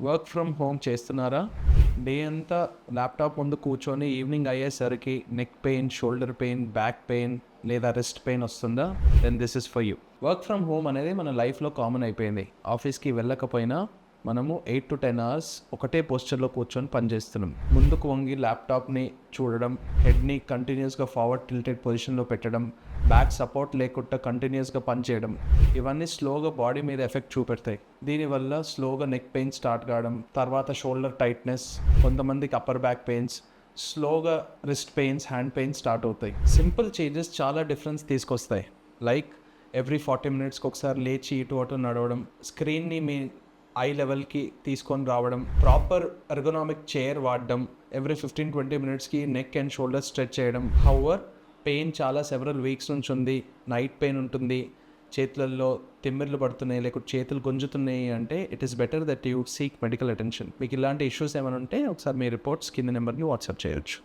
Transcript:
Work from home చేస్తున్నారా? Day అంతా laptop ముందు కూర్చొని ఈవినింగ్ అయ్యేసరికి neck pain, shoulder pain, back pain లేదా రిస్ట్ పెయిన్ వస్తుందా? Then this is for you. Work from home అనేది మన లైఫ్లో కామన్ అయిపోయింది. ఆఫీస్కి వెళ్ళకపోయినా మనము 8 to 10 అవర్స్ ఒకటే పోస్చర్లో కూర్చొని పనిచేస్తున్నాం. ముందుకు వంగి ల్యాప్టాప్ని చూడడం, హెడ్ని కంటిన్యూస్గా ఫార్వర్డ్ టిల్టెడ్ పొజిషన్లో పెట్టడం, బ్యాక్ సపోర్ట్ లేకుండా కంటిన్యూస్గా పనిచేయడం, ఇవన్నీ స్లోగా బాడీ మీద ఎఫెక్ట్ చూపెడతాయి. దీనివల్ల స్లోగా నెక్ పెయిన్ స్టార్ట్ కావడం, తర్వాత షోల్డర్ టైట్నెస్, కొంతమందికి అప్పర్ బ్యాక్ పెయిన్స్, స్లోగా wrist pains, hand pains start అవుతాయి. సింపుల్ చేంజెస్ చాలా డిఫరెన్స్ తీసుకొస్తాయి. లైక్ ఎవ్రీ 40 minutesకి ఒకసారి లేచి ఇటు అటు నడవడం, స్క్రీన్ని మీ ఐ లెవెల్కి తీసుకొని రావడం, ప్రాపర్ ఎర్గనామిక్ చైర్ వాడడం, ఎవ్రీ 15-20 minutesకి నెక్ అండ్ షోల్డర్ స్ట్రెచ్ చేయడం. హౌవర్ పెయిన్ చాలా సెవరల్ వీక్స్ నుంచి ఉంది, నైట్ పెయిన్ ఉంటుంది, చేతులలో తిమ్మిర్లు పడుతున్నాయి, లేకపోతే చేతులు గుంజుతున్నాయి అంటే it is better that you seek medical attention. మీకు ఇలాంటి ఇష్యూస్ ఏమైనా ఉంటే ఒకసారి మీ రిపోర్ట్స్ కింద నెంబర్కి వాట్సాప్ చేయొచ్చు.